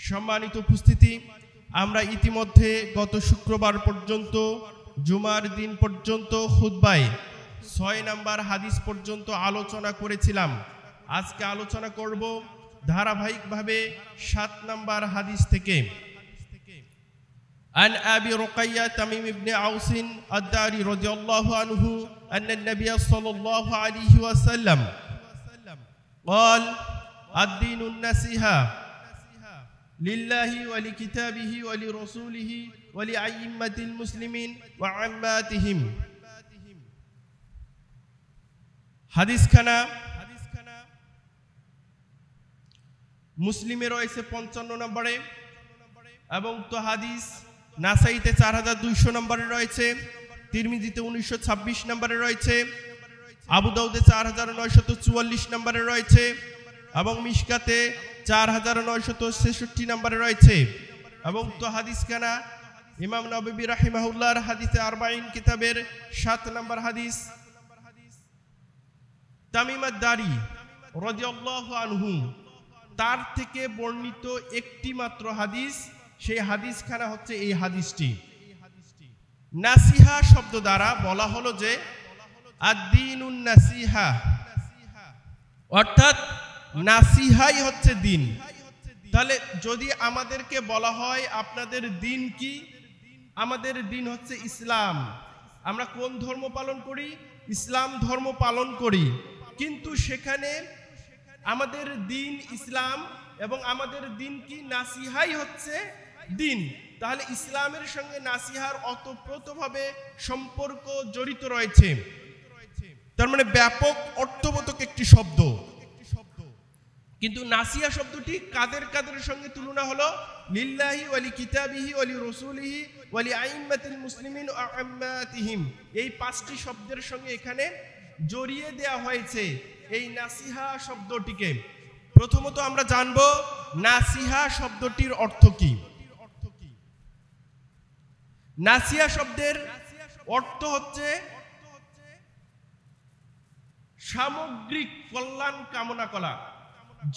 সম্মানিত উপস্থিতি, আমরা ইতিমধ্যে গত শুক্রবার পর্যন্ত জুমার দিন পর্যন্ত খুতবায় 6 নম্বর হাদিস পর্যন্ত আলোচনা করেছিলাম। আজকে আলোচনা করব ধারাবাহিকভাবে 7 নম্বর হাদিস থেকে। عن أبي رقية تميم بن عوس الداري رضي الله عنه أن النبي صلى الله عليه وسلم قال الدين النصيحة لله ولكتابه ولرسوله ولأئمة المسلمين وعاماتهم। হাদিস খানা মুসলিমে রয়েছে 55 নম্বরে এবং তো হাদিস নাসাইতে 4200 নম্বরে রয়েছে, তিরমিজিতে 1926 নম্বরে রয়েছে, আবু দাউদে 4944 নম্বরে রয়েছে এবং মিশকাতে 4966 নম্বরে রয়েছে। এবং তো হাদিস খানা ইমাম নববী রাহিমাহুল্লাহর হাদিসে 40 কিতাবের 7 নম্বর হাদিস। তামিম আদ-দারি রাদিয়াল্লাহু আনহু তার থেকে বর্ণিত একটি মাত্র হাদিস, সেই হাদিসখানা হচ্ছে এই হাদিসটি। নাসিহা শব্দ দ্বারা বলা হলো যে আদ-দীনুন নাসিহা, অর্থাৎ নাসিহাই হচ্ছে দিন। তাহলে যদি আমাদেরকে বলা হয় আপনাদের দিন কি, আমাদের দিন হচ্ছে ইসলাম। আমরা কোন ধর্ম পালন করি? ইসলাম ধর্ম পালন করি। কিন্তু সেখানে আমাদের দিন ইসলাম এবং আমাদের দিন কি? নাসিহাই হচ্ছে দিন। তাহলে ইসলামের সঙ্গে নাসিহার অতপ্রতভাবে সম্পর্ক জড়িত রয়েছে। তার মানে ব্যাপক অর্থবোধক একটি শব্দ। কিন্তু নাসিহা শব্দটি কাদের কাদের সঙ্গে তুলনা হলো? লিল্লাহি ওয়ালি কিতাবিহি ওয়ালি রাসূলিহি ওয়ালি আইম্মাতিল মুসলিমিন ওয়া আম্মাতিহিম, এই 5টি শব্দের সঙ্গে এখানে জড়িয়ে দেয়া হয়েছে এই নাসিহা শব্দটিকে। প্রথমত আমরা জানব নাসিহা শব্দটির অর্থ কি। নাসিহা শব্দের অর্থ হচ্ছে সামগ্রিক কল্যাণ কামনা করা,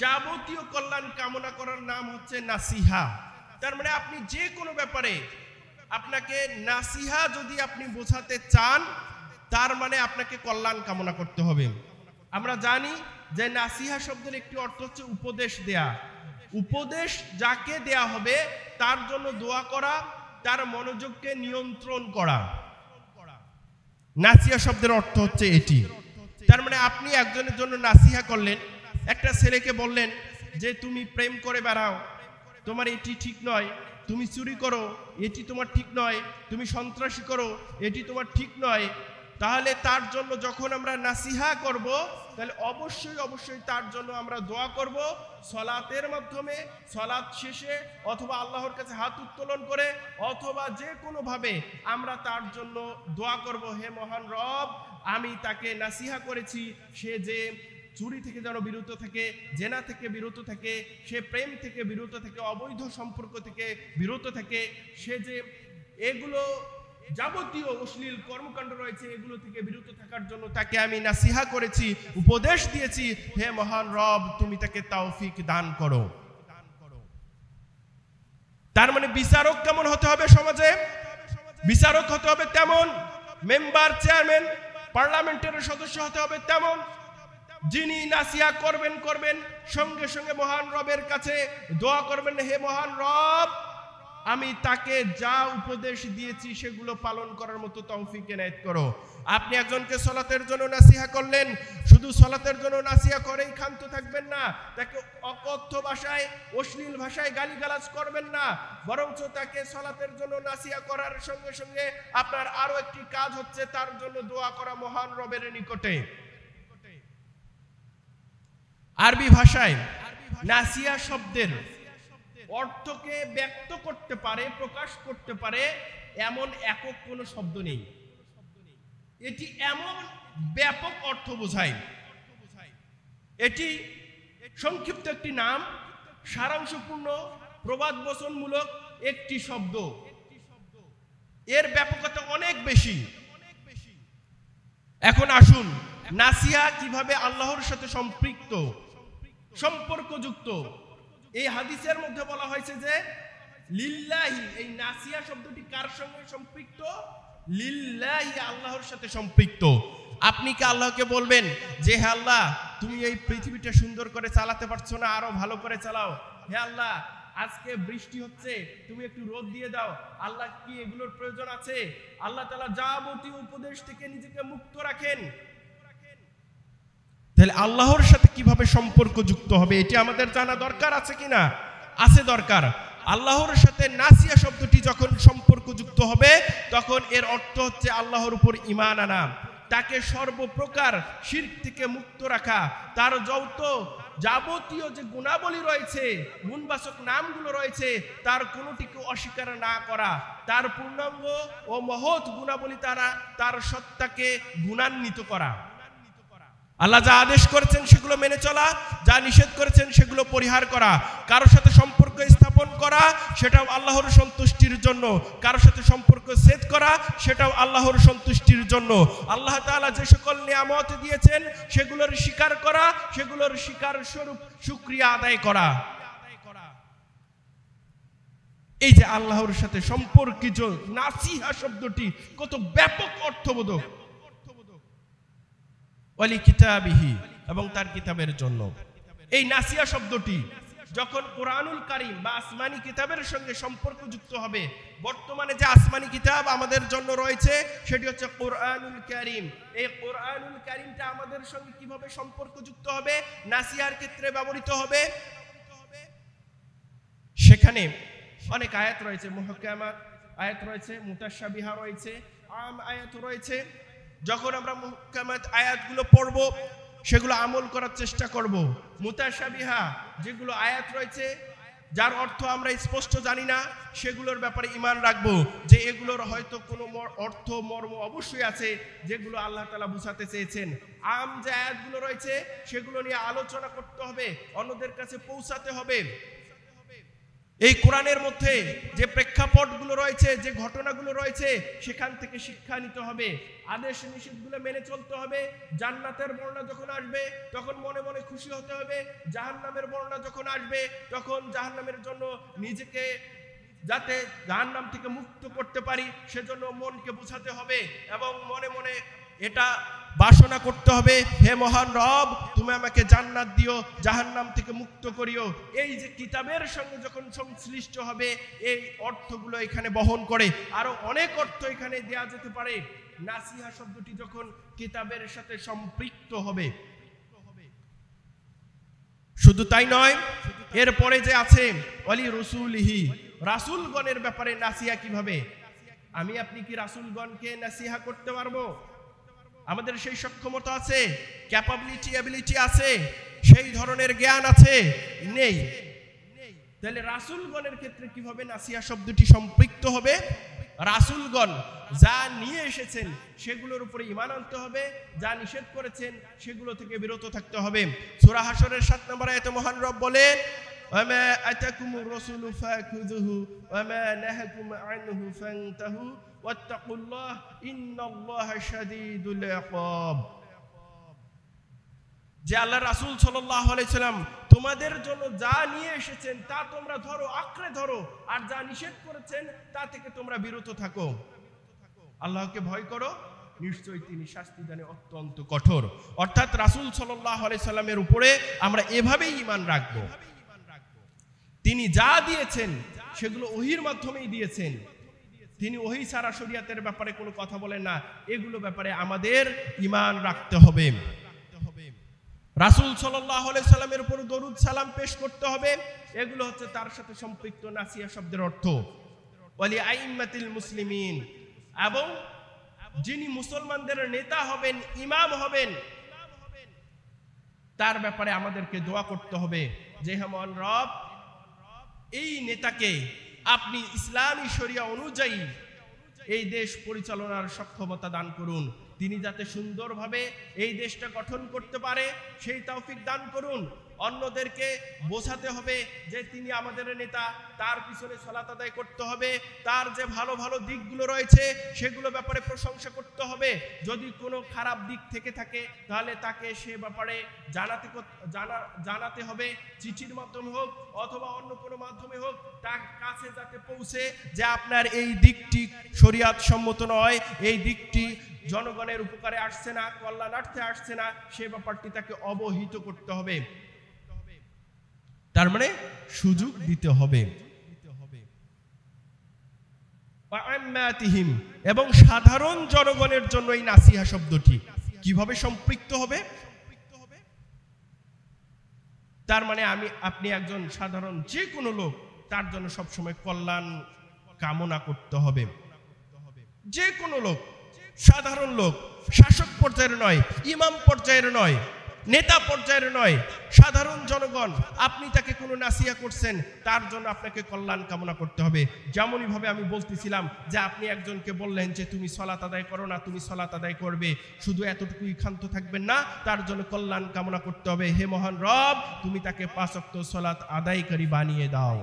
যাবতীয় কল্যাণ কামনা করার নাম হচ্ছে নাসিহা। তার মানে আপনি যে কোনো ব্যাপারে আপনাকে নাসিহা যদি আপনি বোঝাতে চান, তার মানে আপনাকে কল্যাণ কামনা করতে হবে। আমরা জানি যে নাসিহা শব্দের একটি অর্থ হচ্ছে উপদেশ দেয়া। উপদেশ যাকে দেয়া হবে তার জন্য দোয়া করা, তার মনোযোগকে নিয়ন্ত্রণ করা। নাসিহা শব্দের অর্থ হচ্ছে এটি। তার মানে আপনি একজনের জন্য নাসিহা করলেন, একটা ছেলেকে বললেন যে তুমি প্রেম করে বেড়াও, তোমার এটি ঠিক নয়, তুমি চুরি করো, এটি তোমার ঠিক নয়, তুমি সন্ত্রাসী করো, এটি তোমার ঠিক নয়। তাহলে তার জন্য যখন আমরা নাসিহা করব, তাহলে অবশ্যই তার জন্য আমরা দোয়া করব সালাতের মাধ্যমে, সালাত শেষে অথবা আল্লাহর কাছে হাত উত্তোলন করে অথবা যে কোনো ভাবে আমরা তার জন্য দোয়া করব, হে মহান রব, আমি তাকে নাসিহা করেছি, সে যে চুরি থেকে যেন বিরত থাকে, জেনা থেকে বিরত থাকে, সে প্রেম থেকে বিরত থাকে, অবৈধ সম্পর্ক থেকে বিরত থাকে, সে যে এগুলো যাবতীয় অশ্লীল কর্মকাণ্ড রয়েছে এগুলো থেকে বিরত থাকার জন্য তাকে আমি নাসিহা করেছি, উপদেশ দিয়েছি, হে মহান রব তুমি তাকে তৌফিক দান করো। তার মানে বিচারক কেমন হতে হবে সমাজে? বিচারক হতে হবে তেমন, মেম্বার চেয়ারম্যান পার্লামেন্টের সদস্য হতে হবে তেমন, যিনি নাসিহা করবেন সঙ্গে সঙ্গে মহান রবের কাছে দোয়া করবেন, হে মহান রব আমি তাকে যা উপদেশ দিয়েছি সেগুলো পালন করার মতো তৌফিক এনায়েত করো। আপনি একজনকে সালাতের জন্য নাসিহা করলেন, শুধু সালাতের জন্য নাসিহা করেই ক্ষান্ত থাকবেন না, তাকে অকথ্য ভাষায় অশ্লীল ভাষায় গালিগালাজ করবেন না, বরঞ্চ তাকে সালাতের জন্য নাসিহা করার সঙ্গে সঙ্গে আপনার আরো একটি কাজ হচ্ছে তার জন্য দোয়া করা মহান রবের নিকটে। আরবি ভাষায় নাসিহা শব্দের অর্থকে ব্যক্ত করতে পারে, প্রকাশ করতে পারে এমন একক কোনো শব্দ নেই। এটি এমন ব্যাপক অর্থ বোঝায়। এটি সংক্ষিপ্ত একটি নাম, সারাংশপূর্ণ প্রবাদ বচনমূলক একটি শব্দ। এর ব্যাপকতা অনেক বেশি। এখন আসুন নাসিহা কিভাবে আল্লাহর সাথে সম্পৃক্ত, সম্পর্কযুক্ত, এই হাদিসের মধ্যে বলা হয়েছে যে লিল্লাহি, এই নাসিয়া শব্দটি কার সঙ্গে সম্পৃক্ত? লিল্লাহি, আল্লাহর সাথে সম্পৃক্ত। আপনি কি আল্লাহকে বলবেন যে হে আল্লাহ, তুমি এই পৃথিবীটা সুন্দর করে চালাতে পারছো না, আরো ভালো করে চালাও। হে আল্লাহ, আজকে বৃষ্টি হচ্ছে, তুমি একটু রোদ দিয়ে দাও। আল্লাহ কি এগুলোর প্রয়োজন আছে? আল্লাহ তাআলা যাবতীয় উপদেশ থেকে নিজেকে মুক্ত রাখেন। তাহলে আল্লাহর সাথে কিভাবে সম্পর্ক যুক্ত হবে এটি আমাদের জানা দরকার আছে কিনা? আছে, দরকার। আল্লাহর সাথে নাসিয়া শব্দটি যখন সম্পর্ক যুক্ত হবে তখন এর অর্থ হচ্ছে আল্লাহর উপর ঈমান আনা, তাকে সর্বপ্রকার শিরক থেকে মুক্ত রাখা, তার যাবতীয় যে গুণাবলী রয়েছে, গুণবাচক নামগুলো রয়েছে, তার কোনোটিকে অস্বীকার না করা, তার পূর্ণাঙ্গ ও মহৎ গুণাবলী দ্বারা তার সত্তাকে গুণান্বিত করা। আল্লাহ যা আদেশ করেছেন সেগুলো মেনে চলা, যা নিষেধ করেছেন সেগুলো পরিহার করা। কারোর সাথে সম্পর্ক স্থাপন করা সেটাও আল্লাহর সন্তুষ্টির জন্য, কারোর সাথে সম্পর্ক ছেদ করা সেটাও আল্লাহর সন্তুষ্টির জন্য। আল্লাহ তাআলা যে সকল নিয়ামত দিয়েছেন সেগুলোর স্বীকার করা, সেগুলোর স্বীকার স্বরূপ শুকরিয়া আদায় করা। এই যে আল্লাহর সাথে সম্পর্কিত নাসিহা শব্দটি কত ব্যাপক অর্থবোধক। ওয়ালি কিতাবিহি, এবং তার কিতাবের জন্য। এই নাসিয়া শব্দটি যখন কোরআনুল কারীম বা আসমানি কিতাবের সঙ্গে সম্পর্কযুক্ত হবে, বর্তমানে যে আসমানি কিতাব আমাদের জন্য রয়েছে সেটি হচ্ছে কোরআনুল কারীম। এই কোরআনুল কারীমটা আমাদের সঙ্গে কিভাবে সম্পর্কযুক্ত হবে, নাসিয়ার ক্ষেত্রে ব্যবহৃত হবে। সেখানে অনেক আয়াত রয়েছে, মুহকামাত আয়াত রয়েছে, মুতাশাবিহা রয়েছে, আম আয়াত রয়েছে। যখন আমরা মুহকামাত আয়াতগুলো পড়ব সেগুলো আমল করার চেষ্টা করব। মুতাশাবিহা যেগুলো আয়াত রয়েছে যার অর্থ আমরা স্পষ্ট জানি না, সেগুলোর ব্যাপারে ঈমান রাখবো যে এগুলোর হয়তো কোনো অর্থ মর্ম অবশ্যই আছে যেগুলো আল্লাহ তাআলা বুঝাতে চেয়েছেন। আম যে আয়াতগুলো রয়েছে সেগুলো নিয়ে আলোচনা করতে হবে, অন্যদের কাছে পৌঁছাতে হবে। এই কোরআনের মধ্যে যে প্রেক্ষাপটগুলো রয়েছে, যে ঘটনাগুলো রয়েছে, সেখান থেকে শিক্ষা নিতে হবে, আদেশ নিষেধগুলো মেনে চলতে হবে। জান্নাতের বর্ণনা যখন আসবে তখন মনে মনে খুশি হতে হবে, জাহান্নামের বর্ণনা যখন আসবে তখন জাহান্নামের জন্য নিজেকে যাতে জাহান্নাম থেকে মুক্ত করতে পারি সেজন্য মনকে বোঝাতে হবে এবং মনে মনে এটা বাসনা করতে হবে, হে মহান রব, তুমি আমাকে জান্নাত দিও, জাহান্নাম থেকে মুক্ত করিও। এই যে কিতাবের সঙ্গে যখন সংশ্লিষ্ট হবে এই অর্থগুলো এখানে বহন করে। আরো অনেক অর্থ এখানে দেয়া যেতে পারে। নাসিহা শব্দটি যখন কিতাবের সাথে সম্পৃক্ত হবে, শুধু তাই নয়, এরপরে যে আছে ওয়ালি রাসূলিহি, রাসূলগণের ব্যাপারে নাসিহা কিভাবে। আমি আপনি কি রাসূলগণকে নাসিহা করতে পারবো? আমাদের সেই সক্ষমতা আছে, ক্যাপাবিলিটি এবিলিটি আছে, সেই ধরনের জ্ঞান আছে? নেই। তাহলে রাসূলগণের ক্ষেত্রে কিভাবে নাসিহা শব্দটি সম্পৃক্ত হবে? রাসূলগণ যা নিয়ে এসেছেন সেগুলোর উপরে ঈমান আনতে হবে, যা নিষেধ করেছেন সেগুলো থেকে বিরত থাকতে হবে। সূরা হাশরের 7 নম্বর আয়াতে মহান রব বলেন, ওয়ামা আতাকুমুর রাসূলু ফাখুযুহু ওয়ামা নাহাকুম আনহু ফান্তাহু ওয়াত্তাকুল্লাহ ইন্নাল্লাহা শাদীদুল ইকাব। যে আল্লাহ রাসূল সাল্লাল্লাহু আলাইহি সাল্লাম তোমাদের জন্য যা নিয়ে এসেছেন তা তোমরা ধরো, আঁকড়ে ধরো, আর যা নিষেধ করেছেন তা থেকে তোমরা বিরত থাকো। আল্লাহকে ভয় করো, নিশ্চয়ই তিনি শাস্তি দানে অত্যন্ত কঠোর। অর্থাৎ রাসূল সাল্লাল্লাহু আলাইহি সাল্লামের উপরে আমরা এভাবেই ঈমান রাখবো। তিনি যা দিয়েছেন সেগুলো ওহীর মাধ্যমেই দিয়েছেন। তিনি ওহী ছাড়া শরীয়তের ব্যাপারে কোনো কথা বলেন না। এগুলো ব্যাপারে আমাদের ঈমান রাখতে হবে। রাসূল সাল্লাল্লাহু আলাইহি সাল্লামের উপর দরুদ সালাম পেশ করতে হবে। এগুলো হচ্ছে তার সাথে সম্পৃক্ত নাসিহা শব্দের অর্থ। ওয়ালি আইম্মাতিল মুসলিমিন, এবং যিনি মুসলমানদের নেতা হবেন, ইমাম হবেন, তার ব্যাপারে আমাদেরকে দোয়া করতে হবে যে হে মহান রব, এই নেতাকে আপনি ইসলামী শরিয়া অনুযায়ী এই দেশ পরিচালনার সক্ষমতা দান করুন, তিনি যাতে সুন্দরভাবে এই দেশটা গঠন করতে পারে সেই তৌফিক দান করুন। অন্যদেরকে বোঝাতে হবে যে তিনি আমাদের নেতা, তার পিছনে সালাত আদায় করতে হবে, তার যে ভালো ভালো দিকগুলো রয়েছে সেগুলো ব্যাপারে প্রশংসা করতে হবে। যদি কোনো খারাপ দিক থেকে থাকে তাহলে তাকে সে ব্যাপারে জানাতে হবে, চিঠির মাধ্যমে হোক অথবা অন্য কোনো মাধ্যমে হোক, তার কাছে যাতে পৌঁছে যে আপনার এই দিকটি শরীয়ত সম্মত নয়, এই দিকটি জনগণের উপকারে আসছে না, কল্যাণার্থে আসছে না, সে ব্যাপারটি তাকে অবহিত করতে হবে। তার মানে সুযোগ দিতে হবে। এবং সাধারণ জনগণের জন্য এই নাসিহা শব্দটি কিভাবে সম্পৃক্ত হবে? তার মানে আপনি একজন সাধারণ যে কোনো লোক, তার জন্য সবসময় কল্যাণ কামনা করতে হবে। যে কোনো লোক, সাধারণ লোক, শাসক পর্যায়ের নয়, ইমাম পর্যায়ের নয়, নেতা পর্যায়ের নয়, সাধারণ জনগণ, আপনি তাকে কোনো নাসিহা করছেন, তার জন্য আপনাকে কল্যাণ কামনা করতে হবে। যেমনই ভাবে আমি বলতেছিলাম যে আপনি একজনকে বললেন যে তুমি সালাত আদায় করো না, তুমি সালাত আদায় করবে, শুধু এতটুকুই ক্ষান্ত থাকবেন না, তার জন্য কল্যাণ কামনা করতে হবে। হে মহান রব, তুমি তাকে 5 ওয়াক্ত সালাত আদায়কারী বানিয়ে দাও।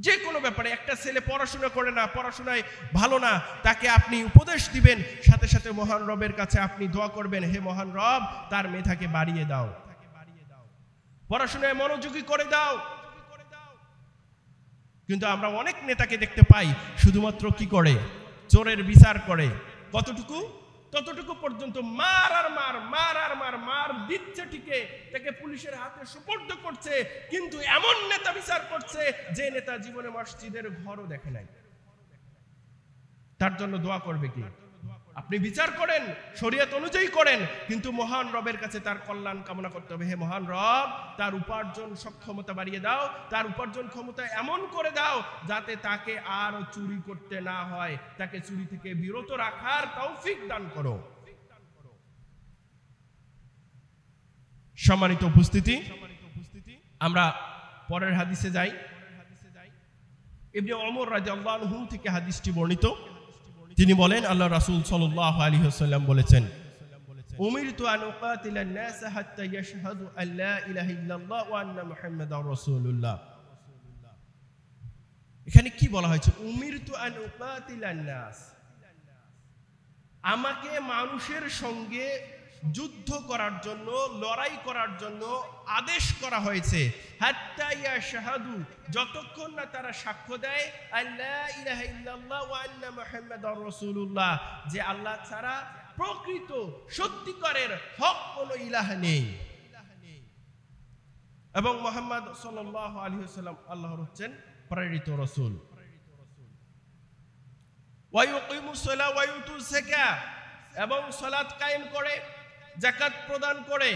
যে কোনো ব্যাপারে, একটা ছেলে পড়াশোনা করে না, পড়াশোনায় ভালো না, তাকে আপনি উপদেশ দিবেন, সাথে সাথে মহান রবের কাছে আপনি দোয়া করবেন, হে মহান রব, তার মেধাকে বাড়িয়ে দাও, পড়াশোনায় মনোযোগী করে দাও। কিন্তু আমরা অনেক নেতাকে দেখতে পাই শুধুমাত্র কি করে? চোরের বিচার করে। কতটুকু? ততটুকু পর্যন্ত মার আর মার, মার আর মার, মার দিচ্ছে ঠিকই, তাকে পুলিশের হাতে সুপর্দ করছে, কিন্তু এমন নেতা বিচার করছে যে নেতা জীবনে মসজিদের ঘরও দেখে নাই। তার জন্য দোয়া করবে কি? আপনি বিচার করেন, শরীয়ত অনুযায়ী করেন, কিন্তু মহান রবের কাছে তার কল্যাণ কামনা করতে হবে। হে মহান রব, তার উপার্জন সক্ষমতা বাড়িয়ে দাও, তার উপার্জন ক্ষমতা এমন করে দাও যাতে তাকে আর চুরি করতে না হয়, তাকে চুরি থেকে বিরত রাখার তৌফিক দান করো। সম্মানিত উপস্থিতি, আমরা পরের হাদিসে যাই। ইবনে ওমর রাদিয়াল্লাহু আনহু থেকে হাদিসটি বর্ণিত। তিনি বলেন, আল্লাহ রাসূল সাল্লাল্লাহু আলাইহি ওয়াসাল্লাম বলেছেন, উমিরতু আন উকাতিলান নাস হাত্তা ইয়াশহাদু আল্লা ইলাহা ইল্লাল্লাহ ওয়া আন্না মুহাম্মাদার রাসূলুল্লাহ। এখানে কি বলা হয়েছে? উমিরতু আন উকাতিলান নাস, আমাকে মানুষের সঙ্গে যুদ্ধ করার জন্য, লড়াই করার জন্য আদেশ করা হয়েছে। হাত্তা ইয়াশহাদু, যতক্ষণ না তারা সাক্ষ্য দেয়, আল্লা ইলাহা ইল্লাল্লাহ ওয়া আন্না মুহাম্মাদার রাসূলুল্লাহ, যে আল্লাহ ছাড়া প্রকৃত সত্যিকারের হক কোনো ইলাহ নেই, এবং মুহাম্মদ সাল্লাল্লাহু আলাইহি ওয়াসাল্লাম আল্লাহর হচ্ছেন প্রেরিত রাসূল। ওয়া ইউকিমুস সালাহ ওয়া ইউতুজ যাকাত, এবং সালাত কায়েম করে, যাকাত প্রদান করে,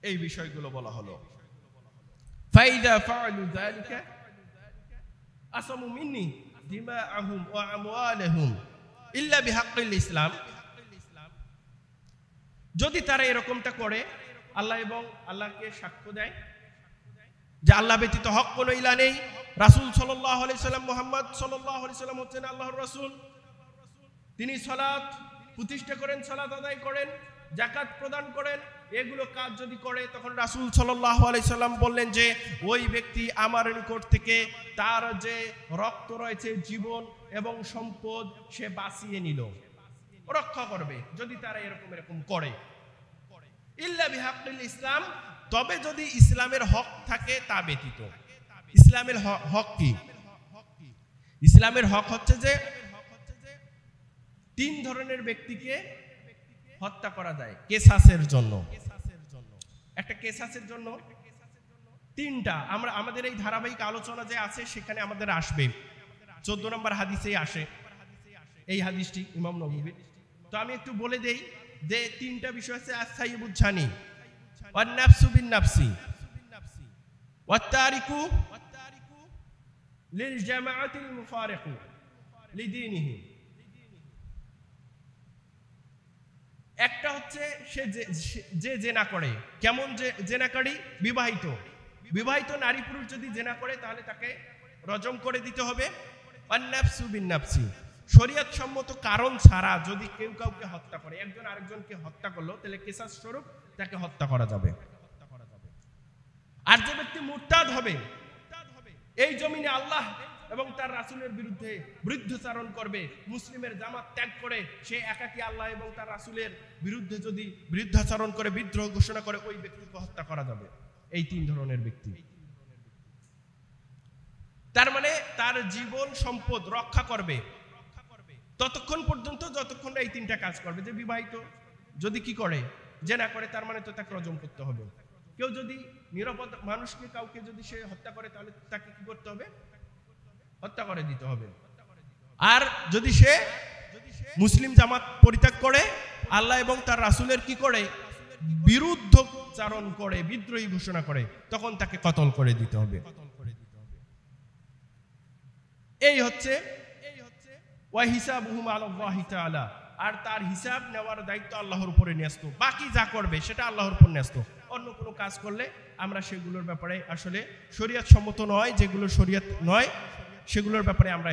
এই বিষয়গুলো বলা হলো। ফাইদা ফাআলু যালিকা আসামু মিন্নি দিমাআহুম ওয়া আমওয়ালাহুম ইল্লা বিহাক্কিল ইসলাম। যদি তারা এরকমটা করে, আল্লাহ এবং আল্লাহকে সাক্ষ্য দেয় যে আল্লাহ ব্যতীত হক কোনো ইলাহ নেই, রাসূল সাল্লাল্লাহু আলাইহি সাল্লাম, মুহাম্মদ সাল্লাল্লাহু আলাইহি সাল্লাম হচ্ছেন আল্লাহর রাসূল, তিনি সালাত প্রতিষ্ঠা করেন, সালাত আদায় করেন, যাকাত প্রদান করেন, এগুলো কাজ যদি করে, তখন রাসূল সাল্লাল্লাহু আলাইহি সাল্লাম বললেন যে ওই ব্যক্তি আমার নিকট থেকে তার যে রক্ত রয়েছে, জীবন এবং সম্পদ, সে বাঁচিয়ে নিল, রক্ষা করবে, যদি তারা এরকম করে। ইল্লা বিহাক্কিল ইসলাম, তবে যদি ইসলামের হক থাকে তা ব্যতীত। ইসলামের হক কি? ইসলামের হক হচ্ছে যে 3 ধরনের ব্যক্তিকে হত্যা করা যায় কেসাসের জন্য। একটা কেসাসের জন্য 3টা, আমরা আমাদের এই ধারাবাহিক আলোচনা যে আছে সেখানে আমাদের আসবে, 14 নম্বর হাদিসেই আসে এই হাদিসটি ইমাম নববীর। তো আমি একটু বলে দেই যে 3টা বিষয় আছে, আস-সাইয়্যিবুজ জানি, ওয়ান নাফসু বিন নাফসি, ওয়াত তারিকু লিল জামাআতিল মুফারিকু লিদীনিহি। একটা হচ্ছে সে যে জেনা করে। কেমন জেনাকারী? বিবাহিত নারী পুরুষ যদি জেনা করে তাহলে তাকে রজম করে দিতে হবে। ওয়ান নাফসু বিন নাফসি, শরীয়ত সম্মত কারণ ছাড়া যদি কেউ কাউকে হত্যা করে, একজন আরেকজনকে হত্যা করলো, তাহলে কিসাস স্বরূপ তাকে হত্যা করা যাবে। আর যে ব্যক্তি মুরতাদ হবে, এই জমিনে আল্লাহ এবং তার রাসূলের বিরুদ্ধে বিরুদ্ধাচরণ করবে, মুসলিমের জামাত ত্যাগ করে সে একাকী আল্লাহ এবং তার রাসূলের বিরুদ্ধে যদি বিরুদ্ধাচরণ করে, বিদ্রোহ ঘোষণা করে, ওই ব্যক্তিকে হত্যা করা যাবে। এই তিন ধরনের ব্যক্তি। তার মানে তার জীবন সম্পদ রক্ষা করবে ততক্ষণ পর্যন্ত যতক্ষণ এই তিনটা কাজ করবে। যে বিবাহিত যদি কি করে, জেনা করে, তার মানে তো তাকে রজম করতে হবে। কেউ যদি নিরাপদ মানুষকে কাউকে যদি সে হত্যা করে, তাহলে তাকে কি করতে হবে? হত্যা করে দিতে হবে। আর যদি সে মুসলিম জামাত পরিত্যাগ করে, আল্লাহ এবং তার রাসূলের কি করে, বিরুদ্ধাচরণ করে, বিদ্রোহী ঘোষণা করে, তখন তাকে কতল করে দিতে হবে। এই হচ্ছে ওয়া হিসাবুহুম আলাল্লাহি তাআলা। আর তার হিসাব নেওয়ার দায়িত্ব আল্লাহর উপরে ন্যস্ত। বাকি যা করবে সেটা আল্লাহর উপর ন্যস্ত। অন্য কোনো কাজ করলে আমরা সেগুলোর ব্যাপারে আসলে শরীয়ত সম্মত নয়, যেগুলো শরীয়ত নয় সেগুলোর ব্যাপারে আমরা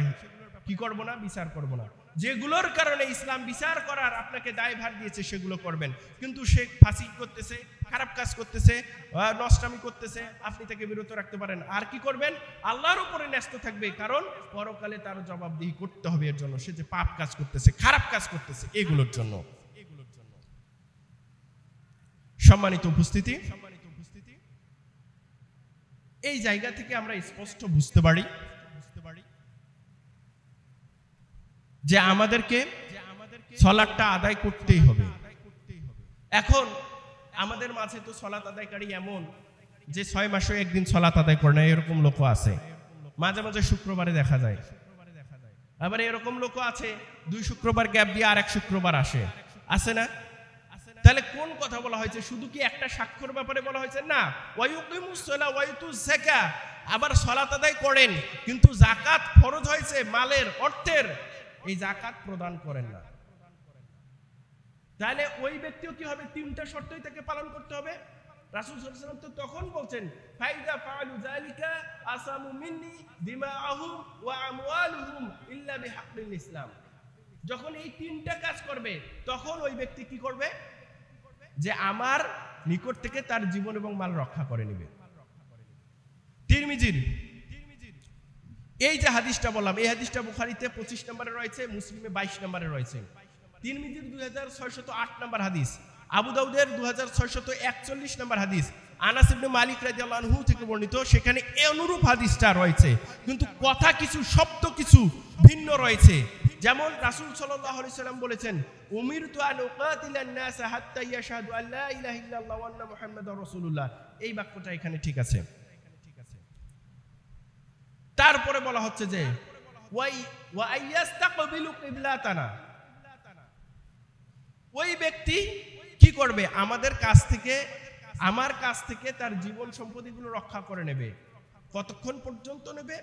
কি করব না, বিচার করব না। যেগুলোর কারণে ইসলাম বিচার করার আপনাকে দায়ভার দিয়েছে সেগুলো করবেন। কিন্তু সে ফাসিক করতেছে, খারাপ কাজ করতেছে, নষ্টামি করতেছে, আপনি তাকে বিরত রাখতে পারেন। আর কি করবেন? আল্লাহর উপরে ন্যস্ত থাকবে, কারণ পরকালে তার জবাবদিহি করতে হবে এর জন্য, সে যে পাপ কাজ করতেছে, খারাপ কাজ করতেছে, এগুলোর জন্য। সম্মানিত উপস্থিতি, এই জায়গা থেকে আমরা স্পষ্ট বুঝতে পারি যে আমাদেরকে সালাতটা আদায় করতেই হবে। এখন আমাদের মাঝে তো সালাত আদায়কারী এমন যে 6 মাসে একদিন সালাত আদায় করে না, এরকম লোকও আছে। মাঝে মাঝে শুক্রবারে দেখা যায়। আবার এরকম লোকও আছে 2 শুক্রবার গ্যাপ দিয়ে আর 1 শুক্রবার আসে না? তাহলে কোন কথা বলা হয়েছে? শুধু কি একটা সাক্ষ্যর ব্যাপারে বলা হয়েছে? না, ওয়ায়ুকিমুস সালাহ ওয়ায়ুতুজ যাকাত, আবার সালাত আদায় করেন, কিন্তু যাকাত ফরজ হয়েছে মালের, অর্থের, এই যাকাত প্রদান করেন না। তাহলে ওই ব্যক্তিও কি হবে? 3টা শর্তই তাকে পালন করতে হবে। রাসূল সাল্লাল্লাহু আলাইহি ওয়াসাল্লাম তো তখন বলছেন, ফাইদা ফাআলু যালিকা আসামু মিন্নি দিমাআহুম ওয়া আমওয়ালুহুম ইল্লা বিহাক্কিল ইসলাম। যখন এই 3টা কাজ করবে, তখন ওই ব্যক্তি কি করবে? যে আমার নিকট থেকে তার জীবন এবং মাল রক্ষা করে নেবে। তিরমিজির এই যে হাদিসটা বললাম, এই হাদিসটা বুখারীতে 25 নম্বরে রয়েছে, মুসলিমে 22 নম্বরে রয়েছে। তিরমিজির 2608 নম্বর হাদিস, আবু দাউদের 2641 নম্বর হাদিস, আনাস ইবনে মালিক রাদিয়াল্লাহু আনহু থেকে বর্ণিত, সেখানে অনুরূপ হাদিসটা রয়েছে, কিন্তু কথা কিছু, শব্দ কিছু ভিন্ন রয়েছে। যেমন রাসূল সাল্লাল্লাহু আলাইহি সাল্লাম বলেছেন, উমিরতু আন উকাতিলান নাস হাত্তা ইয়াশহাদু আল্লা ইলাহা ইল্লাল্লাহ ওয়া আন্না মুহাম্মাদার রাসূলুল্লাহ। এই বাক্যটা এখানে ঠিক আছে। তারপরে বলা হচ্ছে যে ওয়া আইয়াস্তাকবিলু কিবলাতানা, ওই ব্যক্তি কি করবে? আমাদের কাছ থেকে, আমার কাছ থেকে তার জীবন সম্পত্তিগুলো রক্ষা করে নেবে। কতক্ষণ পর্যন্ত নেবে?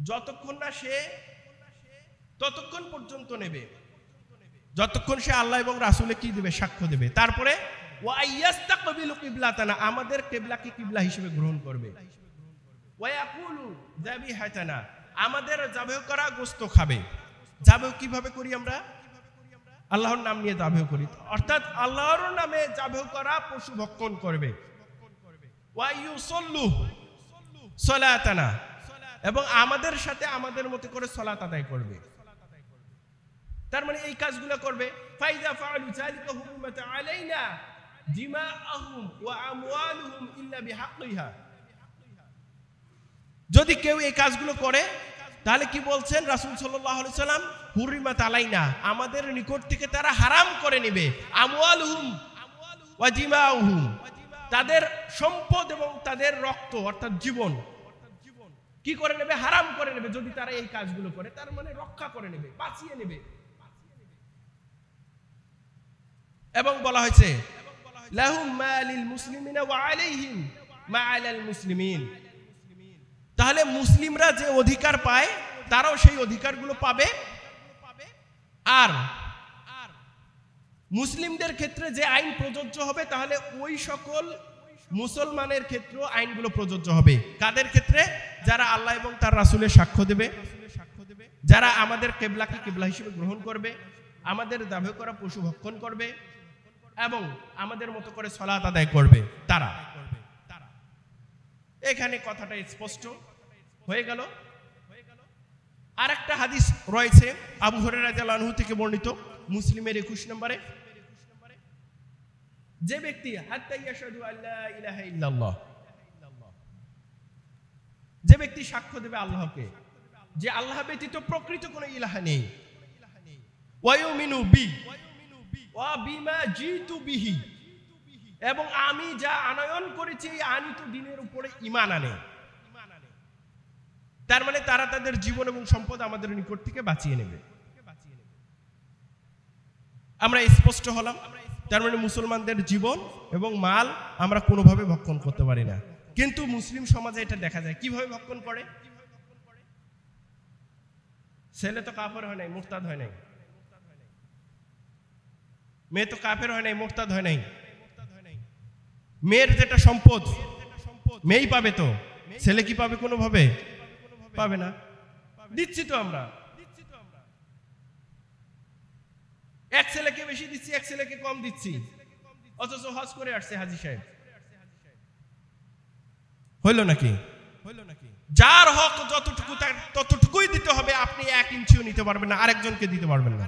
যতক্ষণ না সে, ততক্ষণ পর্যন্ত নেবে যতক্ষণ সে আল্লাহ এবং রাসূলে কি দেবে? সাক্ষ্য দেবে। তারপরে ওয়া আইয়াস্তাকবিলু কিবলাতানা, আমাদের কিবলাকে কিবলা হিসেবে গ্রহণ করবে। ওয়া ইয়াকুলু যাবিহাতানা, আমাদের যাবেহ করা গোশত খাবে। যাবেহ কিভাবে করি আমরা? আল্লাহর নাম নিয়ে যাবেহ করি, অর্থাৎ আল্লাহর নামে যাবেহ করা পশু ভক্ষণ করবে। ওয়া ইউসাল্লু সালাতানা, এবং আমাদের সাথে আমাদের মতো করে সালাত আদায় করবে। তার মানে এই কাজগুলো করবে। ফাইদা ফাআলু যালিকা হুরমাত আলাইনা দিমাআহুম ওয়া আমওয়ালুহুম ইল্লা বিহাক্কিহা। যদি কেউ এই কাজগুলো করে, তাহলে কি বলছেন রাসূল সাল্লাল্লাহু আলাইহি সাল্লাম? হুরমাত আলাইনা, আমাদের নিকট থেকে তারা হারাম করে নেবে। আমওয়ালুহুম ওয়া দিমাউহুম, তাদের সম্পদ এবং তাদের রক্ত অর্থাৎ জীবন কি করে নেবে? হারাম করে নেবে। যদি তারা এই কাজগুলো করে, তার মানে রক্ষা করে নেবে, বাঁচিয়ে নেবে। এবং বলা হয়েছে লাহুম মা লিল মুসলিমিনা ওয়া আলাইহিম মা আলাল মুসলিমিন, তাহলে মুসলিমরা যে অধিকার পায় তারাও সেই অধিকারগুলো পাবে। আর মুসলিমদের ক্ষেত্রে যে আইন প্রযোজ্য হবে, তাহলে ওই সকল মুসলমানের ক্ষেত্রে আইনগুলো প্রযোজ্য হবে। কাদের ক্ষেত্রে? যারা আল্লাহ এবং তার রাসূলের সাক্ষ্য দেবে, যারা আমাদের কিবলাকে কিবলা হিসেবে গ্রহণ করবে, আমাদের যাবেহ করা পশু ভক্ষণ করবে, এবং আমাদের মতো করে সালাত আদায় করবে তারা। এখানে কথাটা স্পষ্ট হয়ে গেল। আরেকটা হাদিস রয়েছে আবু হুরায়রা রাদিয়াল্লাহু আনহু থেকে বর্ণিত, মুসলিমের 21 নম্বরে, যে ব্যক্তি হাত্তা ইয়াশহাদু আল্লা ইলাহা ইল্লাল্লাহ, যে ব্যক্তি সাক্ষ্য দেবে আল্লাহকে যে আল্লাহ ব্যতীত প্রকৃত কোনো ইলাহা নেই, ওয়া ইউমিনু বি ওয়া বিমা জিতু বিহি, এবং আমি যা আনয়ন করেছি এই আনিত দিনের উপরে ঈমান আনে, তার মানে তারা তাদের জীবন এবং সম্পদ আমাদের নিকট থেকে বাঁচিয়ে নেবে। আমরা স্পষ্ট হলাম, তার মানে মুসলমানদের জীবন এবং মাল আমরা কোনোভাবে ভক্ষণ করতে পারি না। কিন্তু মুসলিম সমাজে এটা দেখা যায়। কিভাবে ভক্ষণ করে? ছেলে তো কাফের হয় নাই, মুরতাদ হয় নাই, মেয়ে তো কাফের হয় নাই, মুরতাদ হয় নাই, মেয়ের যেটা সম্পদ মেয়েই পাবে, তো ছেলে কি পাবে? কোনোভাবে পাবে না। দিচ্ছি তো আমরা, এক ছেলেকে বেশি দিচ্ছি, এক ছেলেকে কম দিচ্ছি, অথচ হজ করে আসছে হাজী সাহেব। হইল নাকি? যার হক যতটুকু ততটুকুই দিতে হবে। আপনি 1 ইঞ্চিও নিতে পারবেন না, আরেকজনকে দিতে পারবেন না।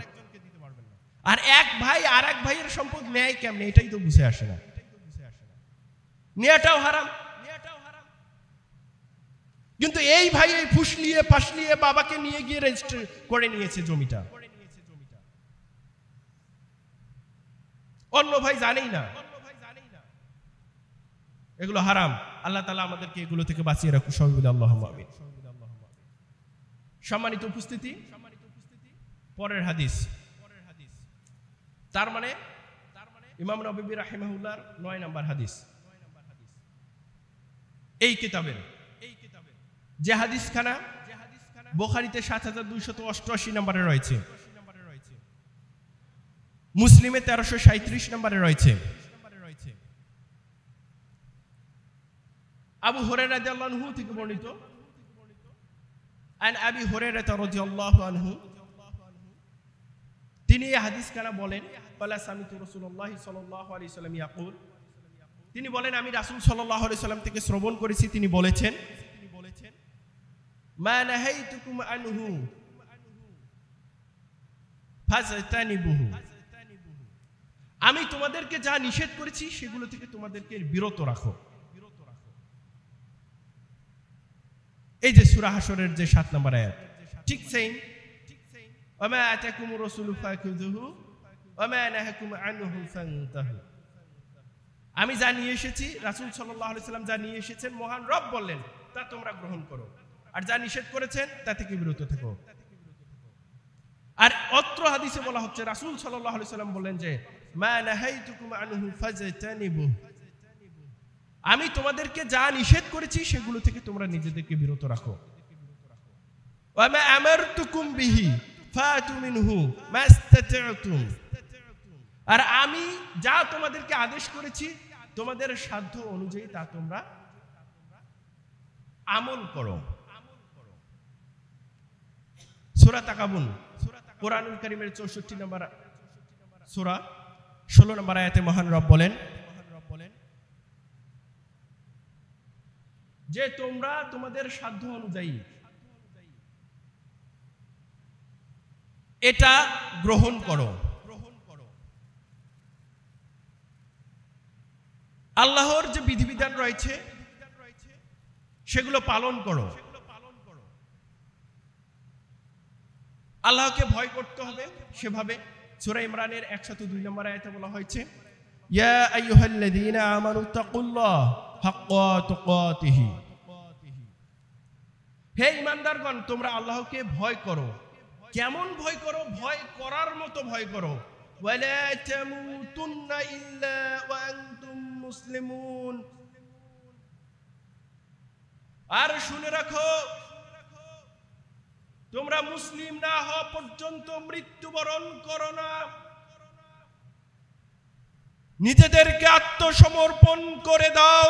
আর এক ভাই আর এক ভাইয়ের সম্পদ নেয় কেমনে, এটাই তো বুঝে আসে না। নেয়াটাও হারাম। কিন্তু এই ভাই এই ফুসলিয়ে ফাসলিয়ে বাবাকে নিয়ে গিয়ে রেজিস্টার করে নিয়েছে জমিটা, অন্য ভাই জানেই না। এগুলো হারাম। আল্লাহ তাআলা আমাদেরকে এগুলো থেকে বাঁচিয়ে রাখুন, সবাই বলে আল্লাহুম্মা আমিন। সম্মানিত উপস্থিতি, পরের হাদিস, তার মানে ইমাম নববী রাহিমাহুল্লাহর 9 নম্বর হাদিস এই কিতাবের, যে হাদিসখানা বুখারীতে 7288 নম্বরে রয়েছে, মুসলিমে 1337 নম্বরে রয়েছে। আবু হুরায়রা রাদিয়াল্লাহু আনহু থেকে বর্ণিত, আন আবি হুরায়রা রাদিয়াল্লাহু আনহু, তিনি এই হাদিসখানা বলেন, ক্বালা সামিতু রাসূলুল্লাহ সাল্লাল্লাহু আলাইহি ওয়াসাল্লাম ইয়াকুল, তিনি বলেন আমি রাসূল সাল্লাল্লাহু আলাইহি ওয়াসাল্লাম থেকে শ্রবণ করেছি, তিনি বলেছেন, মা নাহাইতুকুম আনহু ফাজতানিবুহু, আমি তোমাদেরকে যা নিষেধ করেছি সেগুলো থেকে তোমাদেরকে বিরত রাখো। এই যে সূরা হাশরের যে 7 নম্বর আয়াত, ঠিক সেম, ওয়া মা আতাকুমুর রাসূলু ফাখুযুহু ওয়া মা নাহাকুম আনহু ফান্তাহু, আমি যা নিয়ে এসেছি, রাসূল সাল্লাল্লাহু আলাইহি ওয়াসাল্লাম যা নিয়ে এসেছেন, মহান রব বললেন তা তোমরা গ্রহণ করো, আর যা নিষেধ করেছেন তা থেকে বিরত থেকো। আর অত্র হাদিসে বলা হচ্ছে রাসূল সাল্লাল্লাহু আলাইহি ওয়াসাল্লাম বলেন যে মা নাহাইতুকুম আনহু ফাজতানিবু, আমি তোমাদেরকে যা নিষেধ করেছি সেগুলো থেকে তোমরা নিজেদেরকে বিরত রাখো। ওয়া মা আমারতুকুম বিহি ফাতু মিনহু মাস্তাতা'তুম, আর আমি যা তোমাদেরকে আদেশ করেছি তোমাদের সাধ্য অনুযায়ী তা তোমরা আমল করো। সূরা তাকাবুন, কোরআনুল কারীমের 64 নম্বর সূরা 16 নম্বর আয়াতে মহান রব বলেন যে তোমরা তোমাদের সাধ্য অনুযায়ী এটা গ্রহণ করো, আল্লাহর যে বিধিবিধান রয়েছে সেগুলো পালন করো। আল্লাহকে ভয় করতে হবে সেভাবে সূরা ইমরানের 102 নম্বর আয়াতে বলা হয়েছে, ইয়া আইয়ুহাল্লাযীনা আমানু তাকুল্লাহ হাক্কা তুকাতিহি, হে ঈমানদারগণ তোমরা আল্লাহকে ভয় করো। কেমন ভয় করো? ভয় করার মতো ভয় করো। ওয়ালা তামুতুন্না ইল্লা ওয়া আনতুম মুসলিমুন, আর শুনে রাখো তোমরা মুসলিম না হওয়া পর্যন্ত মৃত্যুবরণ করো না। নিজেদেরকে আত্মসমর্পণ করে দাও।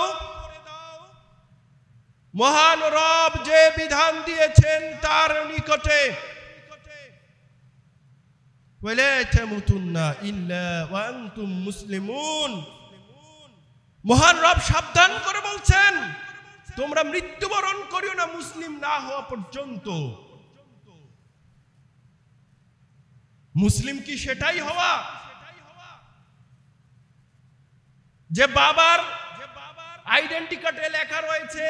মহান রব যে বিধান দিয়েছেন তার নিকটে। ওয়ালা তামুতুন্না ইল্লা ওয়া আনতুম মুসলিমুন। মহান রব সাবধান করে বলছেন, তোমরা মৃত্যুবরণ করিও না মুসলিম না হওয়া পর্যন্ত। মুসলিম কি সেটাই হওয়া যে বাবার আইডেন্টি কার্ডে লেখা রয়েছে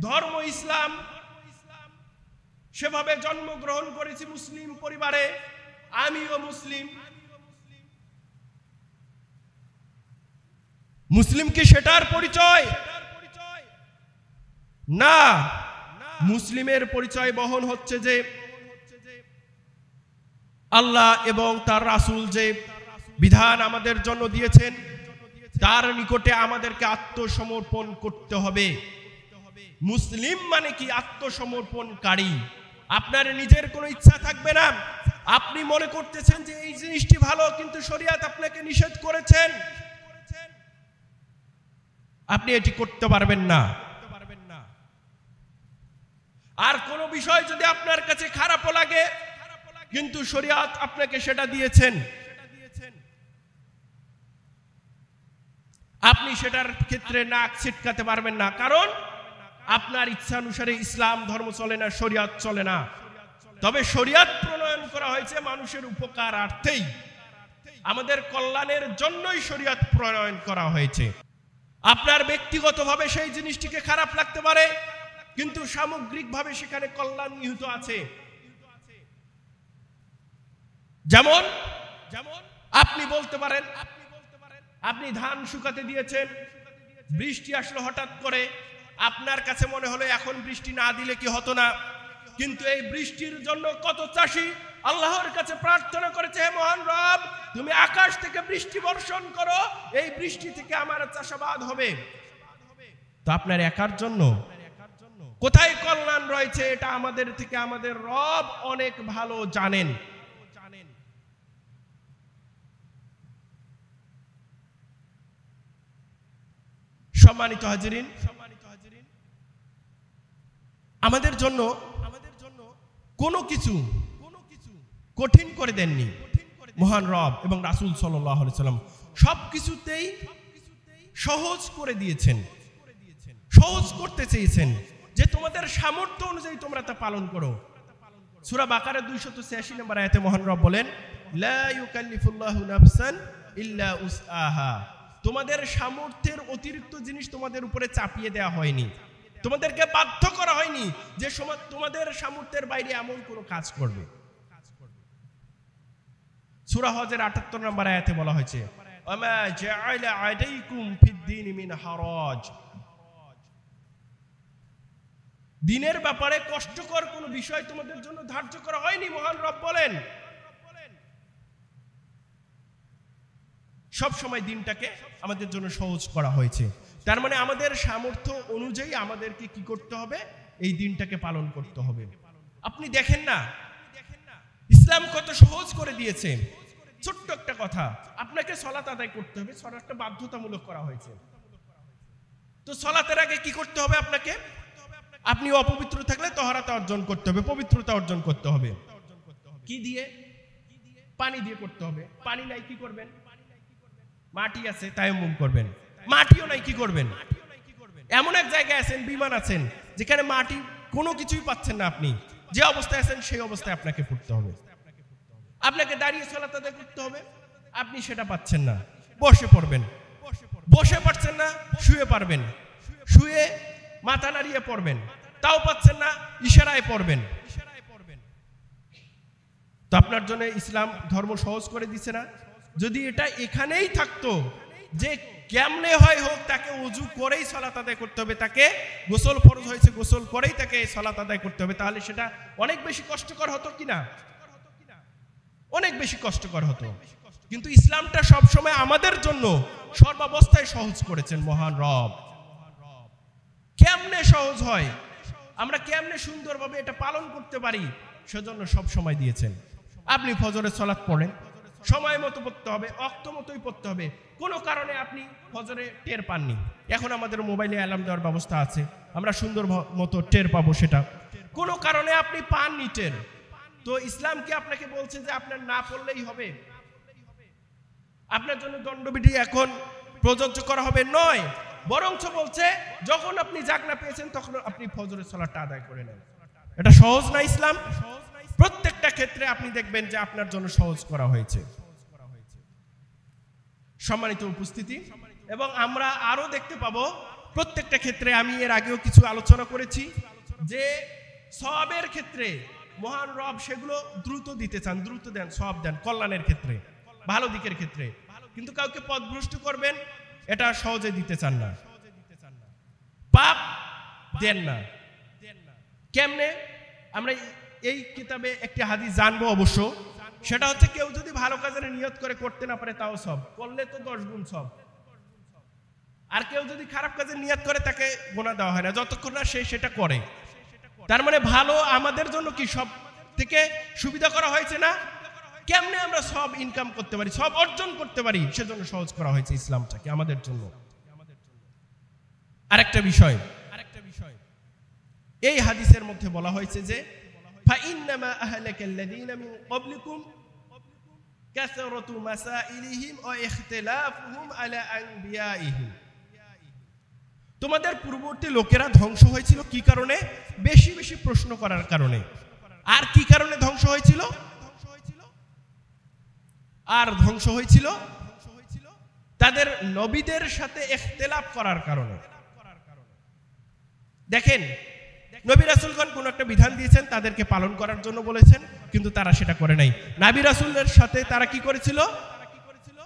ধর্ম ইসলাম, সেভাবে জন্মগ্রহণ করেছি মুসলিম পরিবারে, আমিও মুসলিম? মুসলিম কি সেটার পরিচয়? না, মুসলিমের পরিচয় বহন হচ্ছে যে আল্লাহ এবং তার রাসূল যে বিধান আমাদের জন্য দিয়েছেন তার নিকটে আমাদেরকে আত্মসমর্পণ করতে হবে। মুসলিম মানে কি? আত্মসমর্পণকারী। আপনার নিজের কোনো ইচ্ছা থাকবে না, আপনি মনে করতেছেন যে এই জিনিসটি ভালো, কিন্তু শরীয়ত আপনাকে নিষেধ করেছেন, আপনি এটি করতে পারবেন না। আর কোন বিষয় যদি আপনার কাছে খারাপও লাগে কিন্তু শরীয়ত আপনাকে সেটা দিয়েছেন, আপনি সেটার ক্ষেত্রে নাক ছিটকাতে পারবেন না, কারণ আপনার ইচ্ছা অনুসারে ইসলাম ধর্ম চলে না, শরীয়ত চলে না। তবে শরীয়ত প্রণয়ন করা হয়েছে মানুষের উপকারার্থেই, আমাদের কল্যাণের জন্যই শরীয়ত প্রণয়ন করা হয়েছে। আপনার ব্যক্তিগতভাবে সেই জিনিসটিকে খারাপ লাগতে পারে, কিন্তু সামগ্রিকভাবে সেখানে কল্যাণ নিহিত আছে। যেমন আপনি বলতে পারেন আপনি ধান শুকাতে দিয়েছেন, বৃষ্টি আসলো হঠাৎ করে, আপনার কাছে মনে হলো এখন বৃষ্টি না দিলে কি হতো না, কিন্তু এই বৃষ্টির জন্য কত চাষি আল্লাহর কাছে প্রার্থনা করেছে, হে মহান রব তুমি আকাশ থেকে বৃষ্টি বর্ষণ করো, এই বৃষ্টি থেকে আমার চাষাবাদ হবে। তো আপনার একার জন্য কোথায় কল্যাণ রয়েছে এটা আমাদের থেকে আমাদের রব অনেক ভালো জানেন। সম্মানিত হাজিরিন, আমাদের জন্য কোনো কিছু কঠিন করে দেননি মহান রব এবং রাসূল সাল্লাল্লাহু আলাইহি সাল্লাম, সবকিছুতেই সহজ করে দিয়েছেন, সহজ করতে চেয়েছেন যে তোমাদের সামর্থ্য অনুযায়ী তোমরা তা পালন করো। সূরা বাকারা 286 নম্বর আয়াতে মহান রব বলেন, লা ইউকাল্লিফুল্লাহু নাফসান ইল্লা উসআহা। তোমাদের সামর্থ্যের অতিরিক্ত জিনিস তোমাদের উপরে চাপিয়ে দেওয়া হয়নি, তোমাদেরকে বাধ্য করা হয়নি যে তোমাদের সামর্থ্যের বাইরে এমন কোনো কাজ করবে। সূরা হজের 78 নম্বর আয়াতে বলা হয়েছে, ওয়ামা জাআলা আলাইকুম ফিদ-দীনি মিন হারাজ। দিনের ব্যাপারে কষ্টকর কোনো বিষয় তোমাদের জন্য ধার্য করা হয়নি, মহান রব বলেন। সব সময় দিনটাকে আমাদের জন্য সহজ করা হয়েছে। তার মানে আমাদের সামর্থ্য অনুযায়ী আমাদেরকে কি করতে হবে? এই দিনটাকে পালন করতে হবে। আপনি দেখেন না ইসলাম কত সহজ করে দিয়েছে। ছোট্ট একটা কথা, আপনাকে সালাত আদায় করতে হবে, সালাতটা বাধ্যতামূলক করা হয়েছে। তো সালাতের আগে কি করতে হবে আপনাকে? আপনি অপবিত্র থাকলে তাহারাত অর্জন করতে হবে, পবিত্রতা অর্জন করতে হবে। কি দিয়ে? পানি দিয়ে করতে হবে। পানি নাই কি করবেন? মাটি আছে তায়াম্মুম করবেন। মাটিও নাই কি করবেন? এমন এক জায়গায় আছেন, বিমান আছেন যেখানে মাটি কোনো কিছুই পাচ্ছেন না, আপনি যে অবস্থায় আছেন সেই অবস্থায় আপনাকে পড়তে হবে। আপনাকে দাঁড়িয়ে সালাত আদায় করতে হবে, আপনি সেটা পাচ্ছেন না, বসে পড়বেন। বসে পারছেন না, শুয়ে পারবেন, শুয়ে মাথা নাড়িয়ে পড়বেন, তাও পাচ্ছেন না, ইশারায় পড়বেন। তো আপনার জন্য ইসলাম ধর্ম সহজ করে দিছে না? যদি এটা এখানেই থাকতো যে কেমনে হয় হোক তাকে ওযু করেই সালাত আদায় করতে হবে, তাকে গোসল ফরজ হয়েছে গোসল করেই তাকে সালাত আদায় করতে হবে, তাহলে সেটা অনেক বেশি কষ্টকর হতো কিনা? অনেক বেশি কষ্টকর হতো। কিন্তু ইসলামটা সব সময় আমাদের জন্য সর্বাবস্থায় সহজ করেছেন মহান রব। কেমনে সহজ হয়, আমরা কেমনে সুন্দরভাবে এটা পালন করতে পারি, সেজন্য সব সময় দিয়েছেন। আপনি ফজরের সালাত পড়েন, সময় মতো পড়তে হবে, অক্ত মতোই পড়তে হবে। কোনো কারণে আপনি ফজরে টের পাননি, এখন আমাদের মোবাইলে অ্যালার্ম দেওয়ার ব্যবস্থা আছে, আমরা সুন্দর মতো টের পাবো সেটা। কোনো কারণে আপনি পাননি টের, তো ইসলাম কি আপনাকে বলছে যে আপনার না পড়লেই হবে, আপনার জন্য দণ্ডবিধি এখন প্রযোজ্য করা হবে? নয়, বরঞ্চ বলছে যখন আপনি জাগনা পেয়েছেন তখন আপনি ফজরের সালাতটা আদায় করে নেন। এটা সহজ না ইসলাম? প্রত্যেকটা ক্ষেত্রে আপনি দেখবেন যে আপনার জন্য সহজ করা হয়েছে। সম্মানিত উপস্থিতি, এবং আমরা আরো দেখতে পাবো প্রত্যেকটা ক্ষেত্রে, আমি এর আগেও কিছু আলোচনা করেছি যে সওয়াবের ক্ষেত্রে মহান রব সেগুলো দ্রুত দিতে চান, দ্রুত দেন, সওয়াব দেন কল্যাণের ক্ষেত্রে, ভালো দিকের ক্ষেত্রে, কিন্তু কাউকে পথভ্রষ্ট করবেন এটা সহজে দিতে চান না, পাপ দেন না। কেমনে? আমরা এই কিতাবে একটি হাদিস জানবো অবশ্য, সেটা হচ্ছে কেউ যদি ভালো কাজের নিয়ত করে করতে না পারে তাও সব, করলে তো 10 গুণ সব। আর কেউ যদি খারাপ কাজের নিয়ত করে তাকে গোনা দেওয়া হয় না যতক্ষণ না সে সেটা করে। তার মানে ভালো আমাদের জন্য কি সব থেকে সুবিধা করা হয়েছে না? কেমনে আমরা সব ইনকাম করতে পারি, সব অর্জন করতে পারি, সেজন্য সহজ করা হয়েছে ইসলামটাকে আমাদের জন্য। আরেকটা বিষয়, এই হাদিসের মধ্যে বলা হয়েছে যে ফাইন্নামা আহলাকাল্লাযীনা মিন ক্বাবলিকুম কাসরাতু মাসাইলিহিম ওয়া ইখতিলাফুহুম আলা আনবিয়াইহিম। তোমাদের পূর্ববর্তী লোকেরা ধ্বংস হয়েছিল কি কারণে? বেশি বেশি প্রশ্ন করার কারণে। আর কি কারণে ধ্বংস হয়েছিল? আর ধ্বংস হয়েছিল তাদের নবীদের সাথে ইখতিলাফ করার কারণে। দেখেন, নবী রাসূলগণ কোন একটা বিধান দিয়েছেন, তাদেরকে পালন করার জন্য বলেছেন, কিন্তু তারা সেটা করে নাই। নবী রাসূলের সাথে তারা কি করেছিল?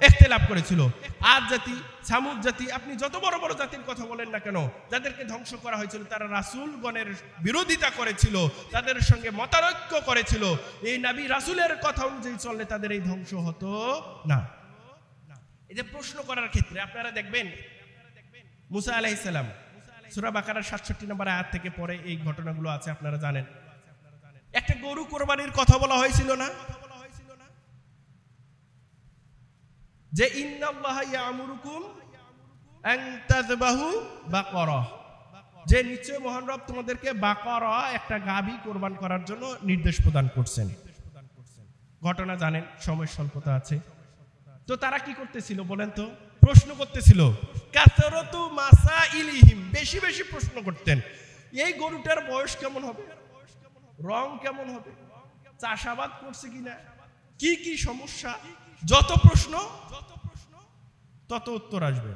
ইখতিলাফ করেছিল। আদ জাতি, সামুদ জাতি, আপনি যত বড় বড় জাতির কথা বলেন না কেন, যাদেরকে ধ্বংস করা হয়েছিল তারা রাসূলগণের বিরোধিতা করেছিল, তাদের সঙ্গে মতানৈক্য করেছিল। এই নবী রাসূলের কথা অনুযায়ী চললে তাদের এই ধ্বংস হতো না। এই যে প্রশ্ন করার ক্ষেত্রে আপনারা দেখবেন মুসা আলাইহিস সালাম, সূরা বাকারার 67 নম্বর আয়াত থেকে পরে এই ঘটনাগুলো আছে, আপনারা জানেন। একটা গরু কোরবানির কথা বলা হয়েছিল না, যে ইন্নাল্লাহা ইয়ামুরুকুম আন তাযবাহু বাকারা, যে নিশ্চয় মহান রব তোমাদেরকে বাকারা একটা গাভী কোরবান করার জন্য নির্দেশ প্রদান করছেন। ঘটনা জানেন, সময় স্বল্পতা আছে। তো তারা কি করতেছিল বলেন তো? প্রশ্ন করতেছিল। কাসরাতু মাসাইলিহিম, বেশি বেশি প্রশ্ন করতেন। এই গরুটার বয়স কেমন হবে, রং কেমন হবে, চাষাবাদ করছে কিনা, কি কি সমস্যা, যত প্রশ্ন তত উত্তর আসবে।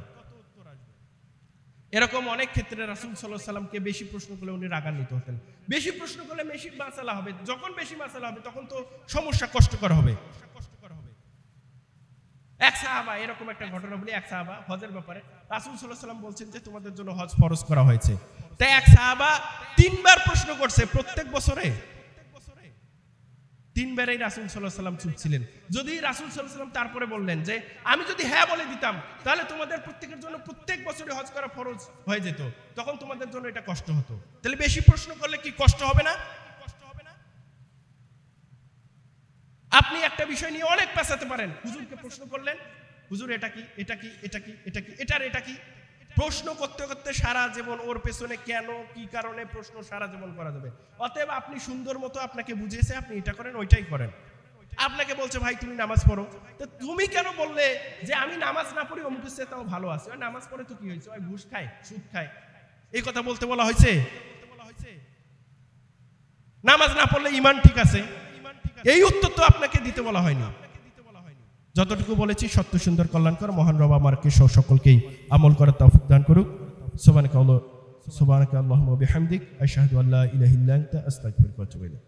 এরকম অনেক ক্ষেত্রে রাসূল সাল্লাল্লাহু আলাইহি সাল্লামকে বেশি প্রশ্ন করলে উনি রাগান্বিত হতেন। বেশি প্রশ্ন করলে বেশি মাসালা হবে, যখন বেশি মাসালা হবে তখন তো সমস্যা কষ্টকর হবে। এক সাহাবা, এরকম একটা ঘটনা বলি, এক সাহাবা হজের ব্যাপারে রাসূল সাল্লাল্লাহু আলাইহি সাল্লাম বলছেন যে তোমাদের জন্য হজ ফরজ করা হয়েছে। তাই এক সাহাবা 3 বার প্রশ্ন করছে প্রত্যেক বছরে, 3 বারেই রাসূল সাল্লাল্লাহু আলাইহি সাল্লাম চুপ ছিলেন। যদি রাসূল সাল্লাল্লাহু আলাইহি সাল্লাম তারপরে বললেন যে আমি যদি হ্যাঁ বলে দিতাম তাহলে তোমাদের প্রত্যেকের জন্য প্রত্যেক বছরে হজ করা ফরজ হয়ে যেত, তখন তোমাদের জন্য এটা কষ্ট হতো। তাহলে বেশি প্রশ্ন করলে কি কষ্ট হবে না? আপনি একটা বিষয় নিয়ে অনেক পেঁচাতে পারেন, হুজুরকে প্রশ্ন করলেন, হুজুর এটা কি, এটা কি, এটা কি, এটা কি, এটা কি, প্রশ্ন করতে করতে সারা জীবন ওর পেছনে কেন কি কারণে প্রশ্ন সারা জীবন করা যাবে। অতএব আপনি সুন্দর মতো আপনাকে বুঝিয়েছে, আপনি এটা করেন, ওইটাই করেন। আপনাকে বলছে ভাই তুমি নামাজ পড়ো, তো তুমি কেন বললে যে আমি নামাজ না পড়ি অমুকের চেয়ে তাও ভালো আছে, ওই নামাজ পড়ে তো কি হয়েছে, ওই ঘুষ খায়, সুদ খায়, এই কথা বলতে বলা হয়েছে? নামাজ না পড়লে ঈমান ঠিক আছে, এই উত্তর তো আপনাকে দিতে বলা হয়নি। যতটুকু বলেছি সত্য সুন্দর কল্যাণকর মহান রব আমাকে সকলকেই আমল করার তৌফিক দান করুক। সুবহানাকাল্লাহুম্মা ওয়া বিহামদিক আশহাদু আল্লা ইলাহা ইল্লা আনতা আস্তাগফিরুকা ওয়া আতুবু ইলাইক।